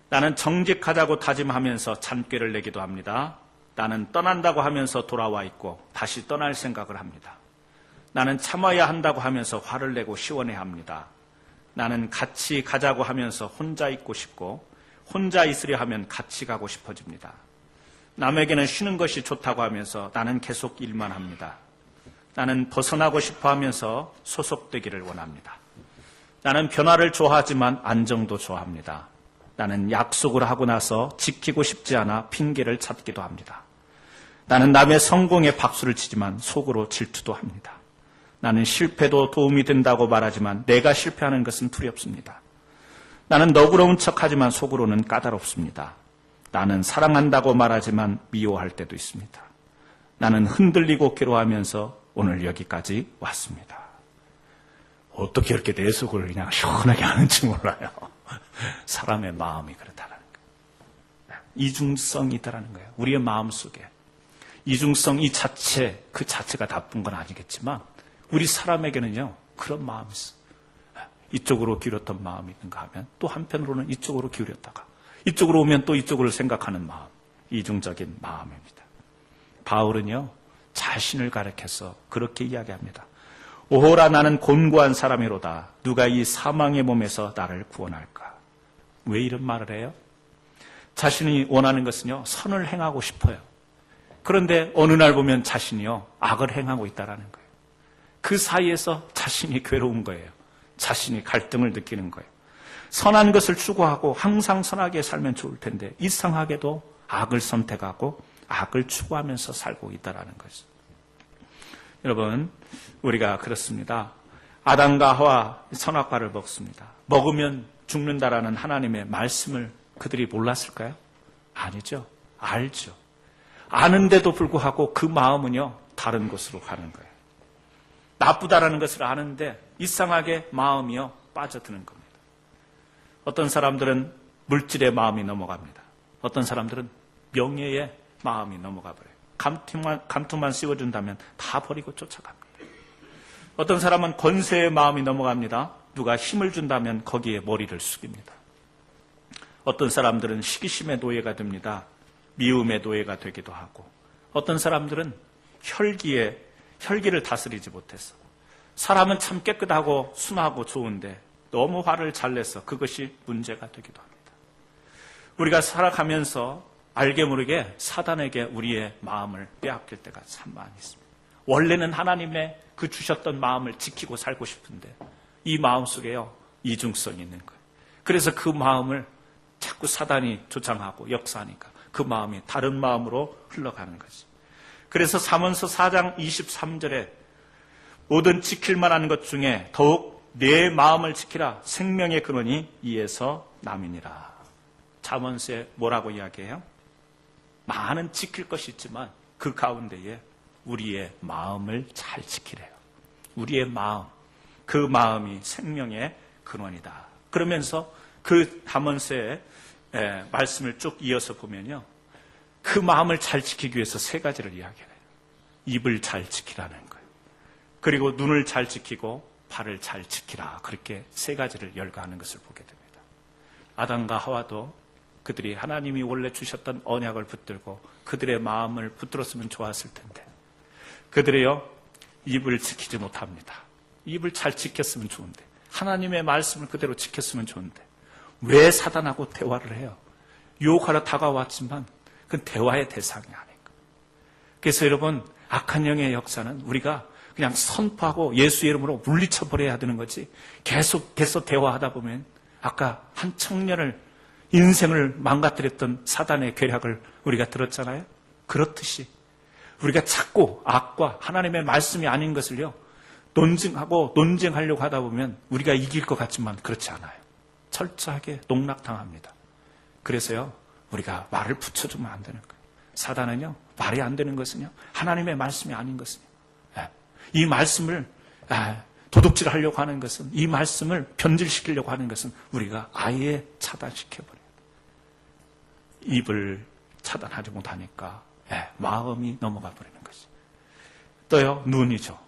나는 정직하다고 다짐하면서 잔꾀를 내기도 합니다. 나는 떠난다고 하면서 돌아와 있고 다시 떠날 생각을 합니다. 나는 참아야 한다고 하면서 화를 내고 시원해합니다. 나는 같이 가자고 하면서 혼자 있고 싶고 혼자 있으려 하면 같이 가고 싶어집니다. 남에게는 쉬는 것이 좋다고 하면서 나는 계속 일만 합니다. 나는 벗어나고 싶어 하면서 소속되기를 원합니다. 나는 변화를 좋아하지만 안정도 좋아합니다. 나는 약속을 하고 나서 지키고 싶지 않아 핑계를 찾기도 합니다. 나는 남의 성공에 박수를 치지만 속으로 질투도 합니다. 나는 실패도 도움이 된다고 말하지만 내가 실패하는 것은 두렵습니다. 나는 너그러운 척하지만 속으로는 까다롭습니다. 나는 사랑한다고 말하지만 미워할 때도 있습니다. 나는 흔들리고 괴로워하면서 오늘 여기까지 왔습니다. 어떻게 이렇게 내 속을 그냥 시원하게 하는지 몰라요. 사람의 마음이 그렇다는 거예요. 이중성이 있다는 거예요. 우리의 마음 속에. 이중성 이 자체, 그 자체가 나쁜 건 아니겠지만 우리 사람에게는요, 그런 마음이 있어요. 이쪽으로 기울였던 마음이 있는가 하면 또 한편으로는 이쪽으로 기울였다가 이쪽으로 오면 또 이쪽으로 생각하는 마음, 이중적인 마음입니다. 바울은요, 자신을 가리켜서 그렇게 이야기합니다. 오호라 나는 곤고한 사람이로다. 누가 이 사망의 몸에서 나를 구원할까? 왜 이런 말을 해요? 자신이 원하는 것은요, 선을 행하고 싶어요. 그런데 어느 날 보면 자신이요, 악을 행하고 있다는 거예요. 그 사이에서 자신이 괴로운 거예요. 자신이 갈등을 느끼는 거예요. 선한 것을 추구하고 항상 선하게 살면 좋을 텐데 이상하게도 악을 선택하고 악을 추구하면서 살고 있다는 거죠. 여러분, 우리가 그렇습니다. 아담과 하와 선악과를 먹습니다. 먹으면 죽는다라는 하나님의 말씀을 그들이 몰랐을까요? 아니죠. 알죠. 아는데도 불구하고 그 마음은요, 다른 곳으로 가는 거예요. 나쁘다라는 것을 아는데 이상하게 마음이요, 빠져드는 겁니다. 어떤 사람들은 물질의 마음이 넘어갑니다. 어떤 사람들은 명예의 마음이 넘어가 버려요. 감투만 씌워준다면 다 버리고 쫓아갑니다. 어떤 사람은 권세의 마음이 넘어갑니다. 누가 힘을 준다면 거기에 머리를 숙입니다. 어떤 사람들은 시기심의 노예가 됩니다. 미움의 노예가 되기도 하고, 어떤 사람들은 혈기를 다스리지 못해서 사람은 참 깨끗하고 순하고 좋은데 너무 화를 잘 내서 그것이 문제가 되기도 합니다. 우리가 살아가면서 알게 모르게 사단에게 우리의 마음을 빼앗길 때가 참 많이 있습니다. 원래는 하나님의 그 주셨던 마음을 지키고 살고 싶은데 이 마음 속에요, 이중성이 있는 거예요. 그래서 그 마음을 자꾸 사단이 조장하고 역사하니까 그 마음이 다른 마음으로 흘러가는 거지. 그래서 잠언서 4장 23절에 모든 지킬 만한 것 중에 더욱 내 마음을 지키라. 생명의 근원이 이에서 남이니라. 잠언서에 뭐라고 이야기해요? 많은 지킬 것이 있지만 그 가운데에 우리의 마음을 잘 지키래요. 우리의 마음, 그 마음이 생명의 근원이다. 그러면서 그 잠언서의 말씀을 쭉 이어서 보면요, 그 마음을 잘 지키기 위해서 세 가지를 이야기해요. 입을 잘 지키라는 거예요. 그리고 눈을 잘 지키고 발을 잘 지키라. 그렇게 세 가지를 열거하는 것을 보게 됩니다. 아담과 하와도 그들이 하나님이 원래 주셨던 언약을 붙들고 그들의 마음을 붙들었으면 좋았을 텐데 그들이요, 입을 지키지 못합니다. 입을 잘 지켰으면 좋은데, 하나님의 말씀을 그대로 지켰으면 좋은데 왜 사단하고 대화를 해요? 유혹하러 다가왔지만 그건 대화의 대상이 아닌가. 그래서 여러분, 악한 영의 역사는 우리가 그냥 선포하고 예수의 이름으로 물리쳐버려야 되는 거지, 계속해서 대화하다 보면 아까 한 청년을 인생을 망가뜨렸던 사단의 계략을 우리가 들었잖아요. 그렇듯이 우리가 자꾸 악과 하나님의 말씀이 아닌 것을요, 논쟁하려고 하다 보면 우리가 이길 것 같지만 그렇지 않아요. 철저하게 농락당합니다. 그래서요, 우리가 말을 붙여주면 안 되는 거예요. 사단은요, 말이 안 되는 것은요, 하나님의 말씀이 아닌 것은요, 이 말씀을 도둑질하려고 하는 것은, 이 말씀을 변질시키려고 하는 것은 우리가 아예 차단시켜버려요. 입을 차단하지 못하니까 마음이 넘어가 버리는 거지. 또요, 눈이죠.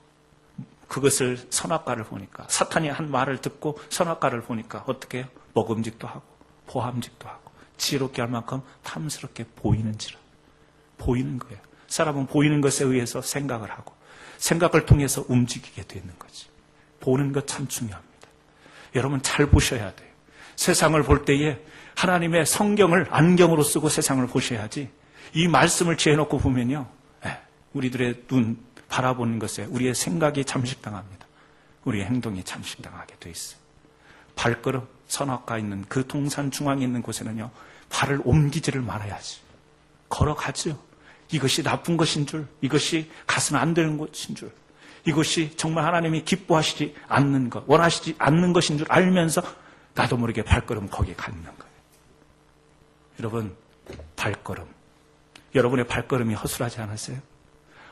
그것을 선악과를 보니까, 사탄이 한 말을 듣고 선악과를 보니까 어떻게 해요? 먹음직도 하고 보함직도 하고 지혜롭게 할 만큼 탐스럽게 보이는지라. 보이는 거예요. 사람은 보이는 것에 의해서 생각을 하고 생각을 통해서 움직이게 되는 거지. 보는 것 참 중요합니다. 여러분, 잘 보셔야 돼요. 세상을 볼 때에 하나님의 성경을 안경으로 쓰고 세상을 보셔야지, 이 말씀을 지어놓고 보면요, 우리들의 눈 바라보는 것에 우리의 생각이 잠식당합니다. 우리의 행동이 잠식당하게 돼 있어요. 발걸음, 선악과 있는 그 동산 중앙에 있는 곳에는요, 발을 옮기지를 말아야지. 걸어가죠. 이것이 나쁜 것인 줄, 이것이 가서는 안 되는 것인 줄, 이것이 정말 하나님이 기뻐하시지 않는 것, 원하시지 않는 것인 줄 알면서 나도 모르게 발걸음 거기에 갖는 거예요. 여러분, 발걸음. 여러분의 발걸음이 허술하지 않으세요?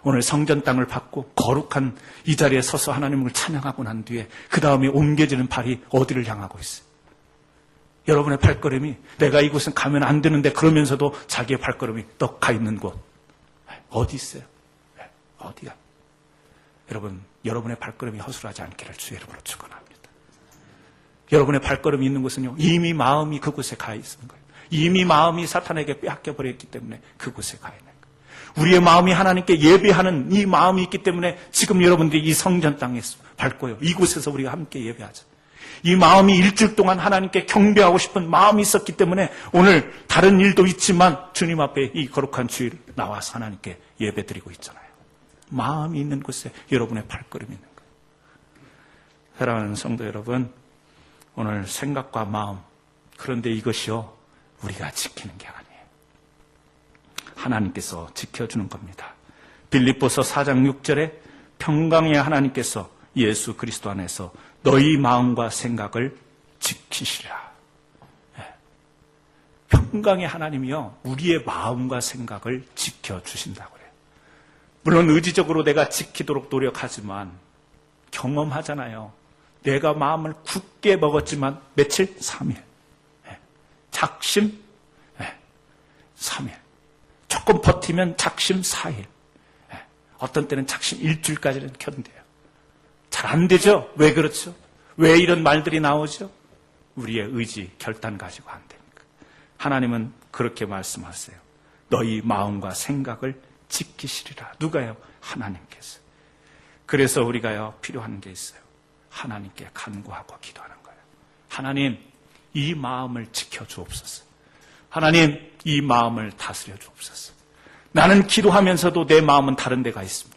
오늘 성전 땅을 받고 거룩한 이 자리에 서서 하나님을 찬양하고 난 뒤에 그 다음에 옮겨지는 발이 어디를 향하고 있어요? 여러분의 발걸음이 내가 이곳은 가면 안 되는데 그러면서도 자기의 발걸음이 떡 가 있는 곳 어디 있어요? 어디야? 여러분, 여러분의 발걸음이 허술하지 않기를 주의 이름으로 축원합니다. 여러분의 발걸음이 있는 곳은요, 이미 마음이 그곳에 가 있는 거예요. 이미 마음이 사탄에게 빼앗겨 버렸기 때문에 그곳에 가 있는 거예요. 우리의 마음이 하나님께 예배하는 이 마음이 있기 때문에 지금 여러분들이 이 성전 땅에서 밟고요, 이곳에서 우리가 함께 예배하죠. 이 마음이 일주일 동안 하나님께 경배하고 싶은 마음이 있었기 때문에 오늘 다른 일도 있지만 주님 앞에 이 거룩한 주일 나와서 하나님께 예배드리고 있잖아요. 마음이 있는 곳에 여러분의 발걸음이 있는 거예요. 사랑하는 성도 여러분, 오늘 생각과 마음, 그런데 이것이요, 우리가 지키는 게 아니에요. 하나님께서 지켜주는 겁니다. 빌립보서 4장 6절에 평강의 하나님께서 예수 그리스도 안에서 너희 마음과 생각을 지키시리라. 평강의 하나님이요, 우리의 마음과 생각을 지켜주신다고 그래요. 물론 의지적으로 내가 지키도록 노력하지만 경험하잖아요. 내가 마음을 굳게 먹었지만 며칠? 3일. 작심? 3일. 조금 버티면 작심 4일. 어떤 때는 작심 일주일까지는 견뎌요. 잘 안 되죠? 왜 그렇죠? 왜 이런 말들이 나오죠? 우리의 의지, 결단 가지고 안 됩니까? 하나님은 그렇게 말씀하세요. 너희 마음과 생각을 지키시리라. 누가요? 하나님께서. 그래서 우리가요, 필요한 게 있어요. 하나님께 간구하고 기도하는 거예요. 하나님, 이 마음을 지켜주옵소서. 하나님, 이 마음을 다스려 주옵소서. 나는 기도하면서도 내 마음은 다른 데가 있습니다.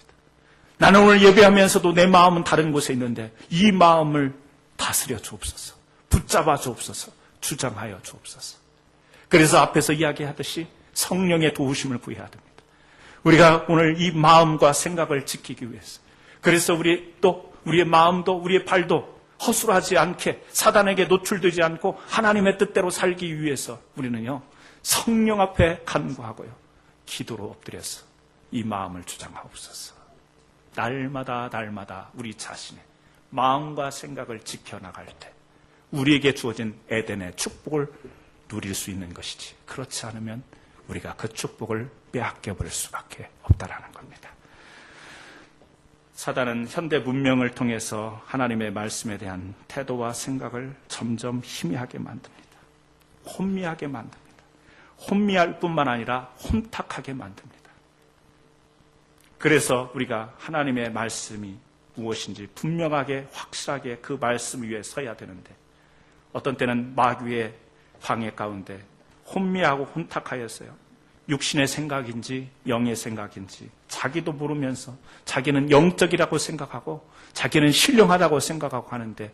나는 오늘 예배하면서도 내 마음은 다른 곳에 있는데 이 마음을 다스려 주옵소서. 붙잡아 주옵소서. 주장하여 주옵소서. 그래서 앞에서 이야기하듯이 성령의 도우심을 구해야 됩니다. 우리가 오늘 이 마음과 생각을 지키기 위해서, 그래서 우리의 마음도 우리의 발도 허술하지 않게 사단에게 노출되지 않고 하나님의 뜻대로 살기 위해서 우리는요, 성령 앞에 간구하고요, 기도로 엎드려서 이 마음을 주장하옵소서. 날마다 우리 자신의 마음과 생각을 지켜나갈 때 우리에게 주어진 에덴의 축복을 누릴 수 있는 것이지, 그렇지 않으면 우리가 그 축복을 빼앗겨버릴 수밖에 없다라는 겁니다. 사단은 현대 문명을 통해서 하나님의 말씀에 대한 태도와 생각을 점점 희미하게 만듭니다. 혼미하게 만듭니다. 혼미할 뿐만 아니라 혼탁하게 만듭니다. 그래서 우리가 하나님의 말씀이 무엇인지 분명하게 확실하게 그 말씀 위에 서야 되는데, 어떤 때는 마귀의 방해 가운데 혼미하고 혼탁하였어요. 육신의 생각인지 영의 생각인지 자기도 모르면서 자기는 영적이라고 생각하고 자기는 신령하다고 생각하고 하는데,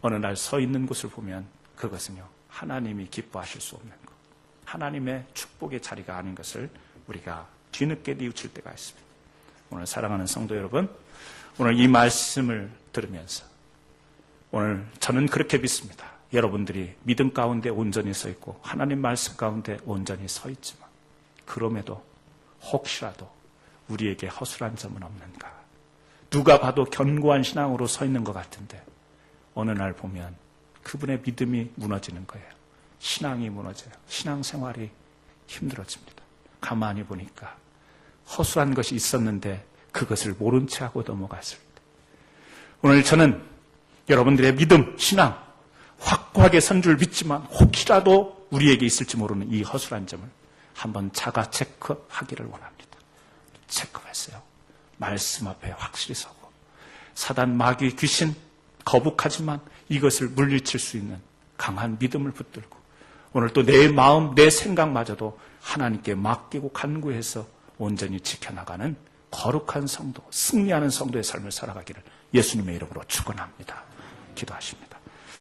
어느 날 서 있는 곳을 보면 그것은요, 하나님이 기뻐하실 수 없는 것, 하나님의 축복의 자리가 아닌 것을 우리가 뒤늦게 뉘우칠 때가 있습니다. 오늘 사랑하는 성도 여러분, 오늘 이 말씀을 들으면서 오늘 저는 그렇게 믿습니다. 여러분들이 믿음 가운데 온전히 서 있고 하나님 말씀 가운데 온전히 서 있지만, 그럼에도 혹시라도 우리에게 허술한 점은 없는가? 누가 봐도 견고한 신앙으로 서 있는 것 같은데 어느 날 보면 그분의 믿음이 무너지는 거예요. 신앙이 무너져요. 신앙생활이 힘들어집니다. 가만히 보니까 허술한 것이 있었는데 그것을 모른 채 하고 넘어갔을 때, 오늘 저는 여러분들의 믿음, 신앙 확고하게 선 줄 믿지만 혹시라도 우리에게 있을지 모르는 이 허술한 점을 한번 자가 체크하기를 원합니다. 체크했어요. 말씀 앞에 확실히 서고 사단, 마귀, 귀신 거북하지만 이것을 물리칠 수 있는 강한 믿음을 붙들고 오늘 또 내 마음, 내 생각마저도 하나님께 맡기고 간구해서 온전히 지켜나가는 거룩한 성도, 승리하는 성도의 삶을 살아가기를 예수님의 이름으로 축원합니다. 기도하십니다.